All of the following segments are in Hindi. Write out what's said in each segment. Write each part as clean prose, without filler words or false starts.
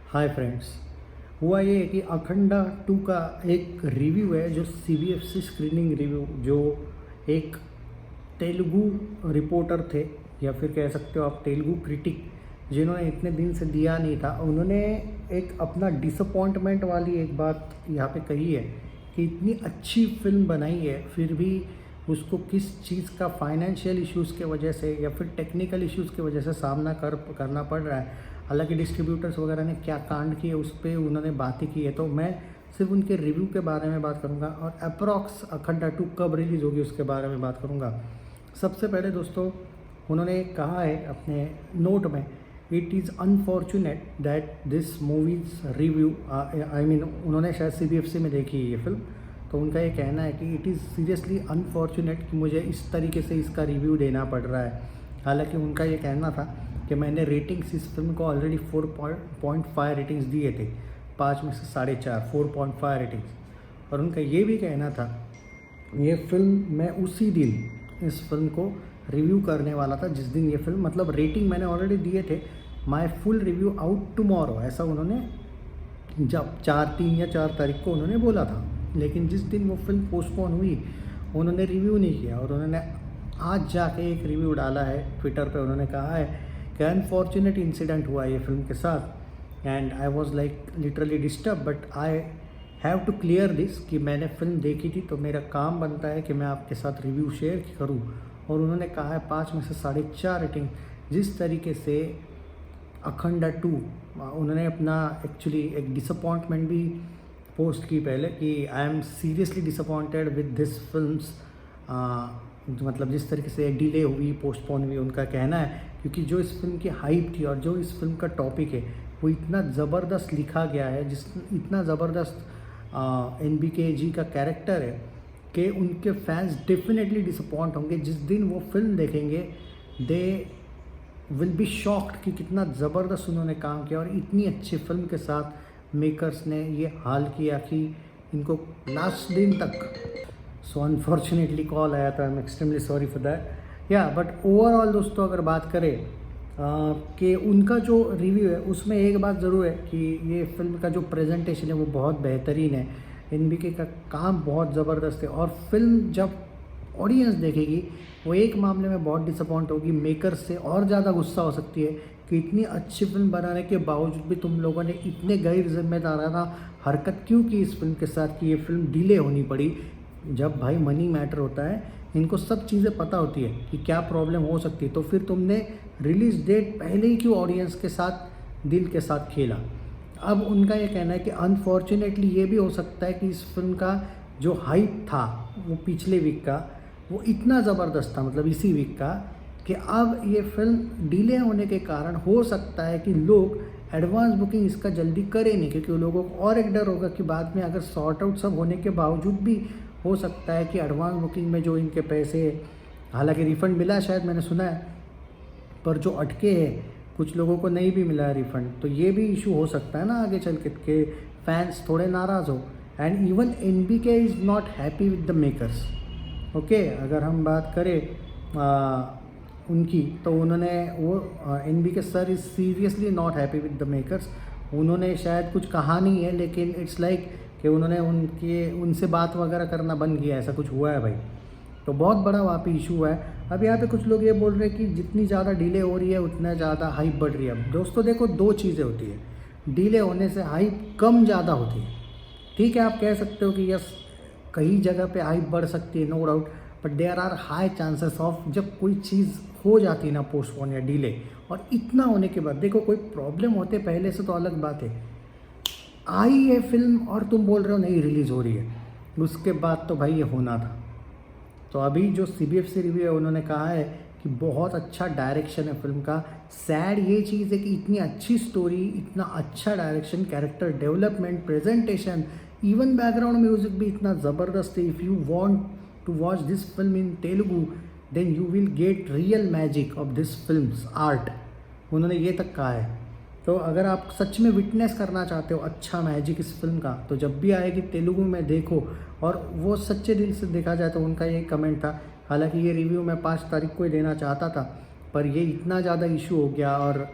Hi friends. हुआ ये है कि अखंडा 2 का एक रिव्यू है जो सीबीएफसी स्क्रीनिंग रिव्यू, जो एक तेलुगु रिपोर्टर थे या फिर कह सकते हो आप तेलुगु क्रिटिक, जिन्होंने इतने दिन से दिया नहीं था, उन्होंने एक अपना डिसअपॉइंटमेंट वाली एक बात यहाँ पे कही है कि इतनी अच्छी फिल्म बनाई है फिर भी उसको किस चीज़ का फाइनेंशियल इश्यूज़ के वजह से या फिर टेक्निकल इश्यूज़ की वजह से सामना करना पड़ रहा है। हालांकि डिस्ट्रीब्यूटर्स वगैरह ने क्या कांड किए उस पर उन्होंने बातें की है, तो मैं सिर्फ उनके रिव्यू के बारे में बात करूंगा और अप्रॉक्स अखंडा 2 कब रिलीज़ होगी उसके बारे में बात करूंगा। सबसे पहले दोस्तों, उन्होंने कहा है अपने नोट में, it is unfortunate that this movies review I mean उन्होंने शायद सीबीएफसी में देखी है ये फिल्म, तो उनका ये कहना है कि इट इज़ सीरियसली अनफॉर्चुनेट कि मुझे इस तरीके से इसका रिव्यू देना पड़ रहा है। हालांकि उनका ये कहना था कि मैंने रेटिंग्स इस फिल्म को ऑलरेडी 4.5 रेटिंग्स दिए थे, 5 में से 4.5, 4.5 रेटिंग्स। और उनका ये भी कहना था ये फिल्म मैं उसी दिन इस फिल्म को रिव्यू करने वाला था जिस दिन ये फिल्म, मतलब रेटिंग मैंने ऑलरेडी दिए थे, my full review out tomorrow, ऐसा उन्होंने जब 3 या 4 तारीख को उन्होंने बोला था। लेकिन जिस दिन वो फिल्म पोस्टपोन हुई उन्होंने रिव्यू नहीं किया और उन्होंने आज जाके एक रिव्यू डाला है ट्विटर पे। उन्होंने कहा है कि अनफॉर्चुनेट इंसिडेंट हुआ ये फिल्म के साथ and I was like literally disturb, but I have to clear this कि मैंने फिल्म देखी थी तो मेरा काम बनता है कि मैं आपके साथ रिव्यू शेयर करूँ। और उन्होंने कहा है 5 में से 4.5 रेटिंग। जिस तरीके से अखंडा 2, उन्होंने अपना एक्चुअली एक डिसअपॉइंटमेंट भी पोस्ट की पहले कि I am seriously disappointed with this films, मतलब जिस तरीके से डिले हुई, पोस्टपोन हुई, उनका कहना है क्योंकि जो इस फिल्म की हाइप थी और जो इस फिल्म का टॉपिक है वो इतना ज़बरदस्त लिखा गया है, इतना ज़बरदस्त एनबीके जी का कैरेक्टर है कि उनके फैंस डेफिनेटली डिसअपॉइंट होंगे जिस दिन वो फिल्म देखेंगे। दे विल बी शॉक्ड कि कितना ज़बरदस्त उन्होंने काम किया और इतनी अच्छी फिल्म के साथ मेकर्स ने ये हाल किया कि इनको लास्ट दिन तक, सो अनफॉर्चुनेटली कॉल आया था, I am extremely sorry for that या। बट ओवरऑल दोस्तों अगर बात करें कि उनका जो रिव्यू है उसमें एक बात ज़रूर है कि ये फिल्म का जो प्रेजेंटेशन है वो बहुत बेहतरीन है, एनबीके का काम बहुत ज़बरदस्त है और फिल्म जब ऑडियंस देखेगी वो एक मामले में बहुत डिसअपॉइंट होगी, मेकर्स से और ज़्यादा गुस्सा हो सकती है कि इतनी अच्छी फिल्म बनाने के बावजूद भी तुम लोगों ने इतने गैर जिम्मेदाराना हरकत क्यों की इस फिल्म के साथ कि ये फिल्म डिले होनी पड़ी। जब भाई मनी मैटर होता है, इनको सब चीज़ें पता होती है कि क्या प्रॉब्लम हो सकती है, तो फिर तुमने रिलीज़ डेट पहले ही क्यों ऑडियंस के साथ दिल के साथ खेला। अब उनका ये कहना है कि अनफॉर्चुनेटली ये भी हो सकता है कि इस फिल्म का जो हाइप था वो पिछले वीक का वो इतना ज़बरदस्त था, मतलब इसी वीक का, कि अब ये फिल्म डिले होने के कारण हो सकता है कि लोग एडवांस बुकिंग इसका जल्दी करें नहीं, क्योंकि लोगों को और एक डर होगा कि बाद में अगर सॉर्ट आउट सब होने के बावजूद भी हो सकता है कि एडवांस बुकिंग में जो इनके पैसे, हालांकि रिफ़ंड मिला शायद मैंने सुना है, पर जो अटके हैं कुछ लोगों को नहीं भी मिला है रिफ़ंड, तो ये भी इशू हो सकता है ना आगे चल के फैंस थोड़े नाराज़ हो। And even NBK is not happy with the makers. Okay, अगर हम बात करें उनकी, तो उन्होंने वो NBK sir is seriously not happy with the makers. उन्होंने शायद कुछ कहा नहीं है लेकिन इट्स लाइक कि उन्होंने उनसे बात वगैरह करना बंद किया, ऐसा कुछ हुआ है भाई। तो बहुत बड़ा वहाँ पे इशू है। अब यहाँ पे कुछ लोग ये बोल रहे हैं कि जितनी ज़्यादा डिले हो रही है उतना ज़्यादा हाइप बढ़ रही है। दोस्तों देखो, 2 चीज़ें होती है, डिले होने से हाइप कम ज़्यादा होती है। ठीक है, आप कह सकते हो कि यस कई जगह पे हाइप बढ़ सकती है, no doubt, but there are high chances of जब कोई चीज़ हो जाती है ना पोस्टपोन या डिले, और इतना होने के बाद देखो कोई प्रॉब्लम होते पहले से तो अलग बात है, आई है फिल्म और तुम बोल रहे हो नहीं रिलीज़ हो रही है, उसके बाद तो भाई ये होना था। तो अभी जो सीबीएफसी रिव्यू है उन्होंने कहा है कि बहुत अच्छा डायरेक्शन है फिल्म का। सैड ये चीज़ है कि इतनी अच्छी स्टोरी, इतना अच्छा direction, character development, presentation, even background music भी इतना ज़बरदस्त है। If you want to watch this film in Telugu then you will get real magic of this films art, उन्होंने ये तक कहा है। तो अगर आप सच में विटनेस करना चाहते हो अच्छा मैजिक इस फिल्म का, तो जब भी आएगी तेलुगु में देखो, और वो सच्चे दिल से देखा जाए तो उनका ये कमेंट था। हालांकि ये रिव्यू मैं 5 तारीख को ही देना चाहता था, पर ये इतना ज़्यादा इशू हो गया और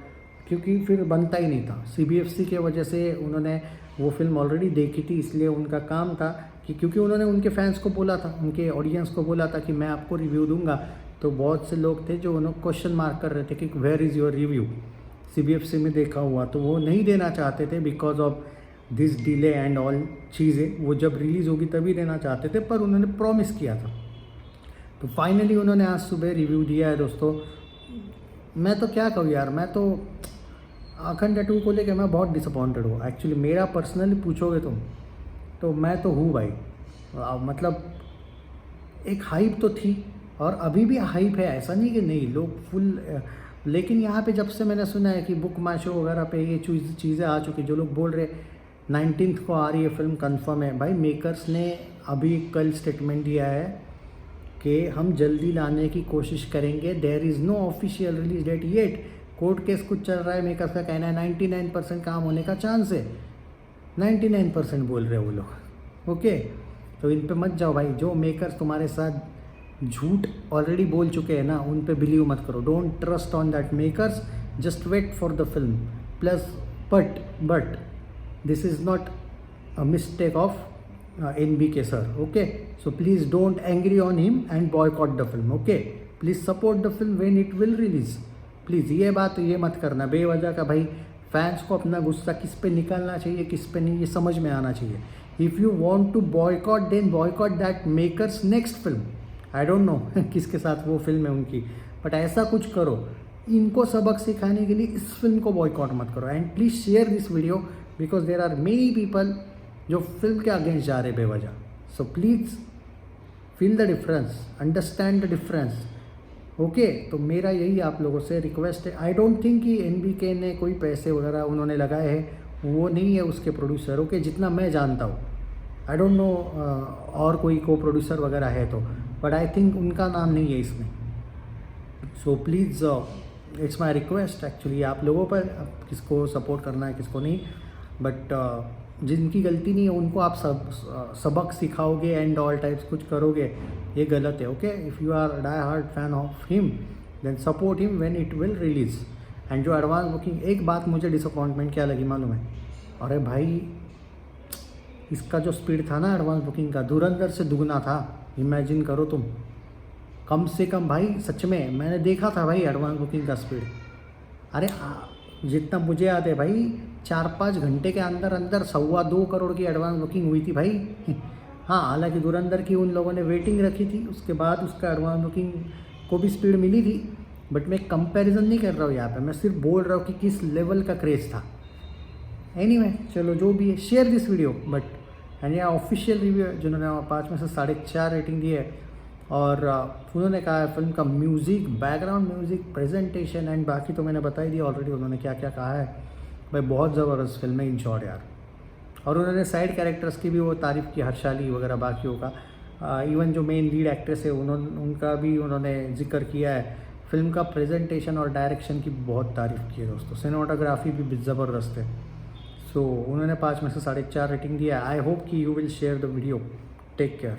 क्योंकि फिर बनता ही नहीं था। CBFC के वजह से उन्होंने वो फिल्म ऑलरेडी देखी थी, इसलिए उनका काम था कि क्योंकि उन्होंने उनके फैंस को बोला था, उनके ऑडियंस को बोला था कि मैं आपको रिव्यू दूंगा, तो बहुत से लोग थे जो उन्होंने क्वेश्चन मार्क कर रहे थे कि where is your review, CBFC में देखा हुआ, तो वो नहीं देना चाहते थे because of this delay and all चीज़ें। वो जब रिलीज़ होगी तभी देना चाहते थे, पर उन्होंने प्रॉमिस किया था। तो फाइनली उन्होंने आज सुबह रिव्यू दिया है दोस्तों। मैं तो क्या कहूँ यार, मैं तो अखंड 2 को लेके मैं बहुत डिसअपॉइंटेड हूँ एक्चुअली। मेरा पर्सनली पूछोगे तुम तो मैं तो हूँ भाई। मतलब एक हाइप तो थी और अभी भी हाइप है, ऐसा नहीं कि नहीं, लोग फुल। लेकिन यहाँ पे जब से मैंने सुना है कि बुक माई शो वगैरह पे ये चीज़ें आ चुकी, जो लोग बोल रहे 19 को आ रही है फिल्म, कंफर्म है भाई। मेकर्स ने अभी कल स्टेटमेंट दिया है कि हम जल्दी लाने की कोशिश करेंगे, there is no official release date yet. Court case कुछ चल रहा है, मेकर्स का कहना है 99% काम होने का चांस है। 99% बोल रहे हैं वो लोग, ओके। तो इन पे मत जाओ भाई, जो मेकर्स तुम्हारे साथ झूठ ऑलरेडी बोल चुके हैं ना, उन पे बिलीव मत करो। Don't trust on that makers, just wait for the film. Plus but this is not a mistake of NBK sir, okay? So please don't angry on him and boycott the film, okay? Please support the film when it will release. Please ये बात ये मत करना बेवजह का भाई। फैंस को अपना गुस्सा किस पे निकालना चाहिए, किस पे नहीं, ये समझ में आना चाहिए। If you want to boycott then boycott that makers next film. I don't know किसके साथ वो फिल्म है उनकी, बट ऐसा कुछ करो। इनको सबक सिखाने के लिए इस फिल्म को बॉयकॉट मत करो। And please share this video because there are many people जो फिल्म के अगेंस्ट जा रहे बेवजह। So please feel the difference, understand the difference, okay. तो मेरा यही आप लोगों से रिक्वेस्ट है। आई डोंट थिंक कि NBK ने कोई पैसे वगैरह उन्होंने लगाए हैं, वो नहीं है उसके प्रोड्यूसर, ओके, जितना मैं जानता हूँ। आई डोंट नो और कोई को प्रोड्यूसर वगैरह है तो, बट आई थिंक उनका नाम नहीं है इसमें। So please it's my request actually आप लोगों पर, किसको सपोर्ट करना है किसको नहीं, बट जिनकी गलती नहीं है उनको आप सबक सिखाओगे एंड ऑल टाइप्स कुछ करोगे, ये गलत है, okay. If you are die hard fan of him then support him when it will release. And जो एडवांस बुकिंग, एक बात मुझे डिसअपॉइंटमेंट क्या लगी मालूम है? अरे भाई इसका जो स्पीड था ना एडवांस बुकिंग का, धुरंधर से दुगना था। इमेजिन करो तुम, कम से कम भाई, सच में मैंने देखा था भाई एडवांस बुकिंग का स्पीड। अरे जितना मुझे याद है भाई 4-5 घंटे के अंदर 2.25 करोड़ की एडवांस बुकिंग हुई थी भाई। हाँ, हालांकि धुरंधर की उन लोगों ने वेटिंग रखी थी, उसके बाद उसका एडवांस बुकिंग को भी स्पीड मिली थी। बट मैं कंपैरिजन नहीं कर रहा हूँ यहाँ पे, मैं सिर्फ बोल रहा हूँ कि किस लेवल का क्रेज़ था। एनीवे, चलो जो भी है, share this video. But and यहाँ ऑफिशियल रिव्यू है जिन्होंने 5 में से 4.5 रेटिंग दी है। और उन्होंने कहा है फिल्म का music, background music, presentation and बाकी तो मैंने बता ही दिया ऑलरेडी उन्होंने क्या क्या कहा है। भाई बहुत ज़बरदस्त फिल्म है, इन शॉर्ट यार। और उन्होंने साइड कैरेक्टर्स की भी वो तारीफ़ की, हर्षाली वगैरह बाकियों का। इवन जो मेन लीड एक्ट्रेस है उनका भी उन्होंने जिक्र किया है। फिल्म का प्रेजेंटेशन और डायरेक्शन की बहुत तारीफ़ की है दोस्तों, सिनेमाटोग्राफी भी ज़बरदस्त है। सो उन्होंने 5 में से 4.5 रेटिंग दिया है। आई होप कि you will share the video. Take care.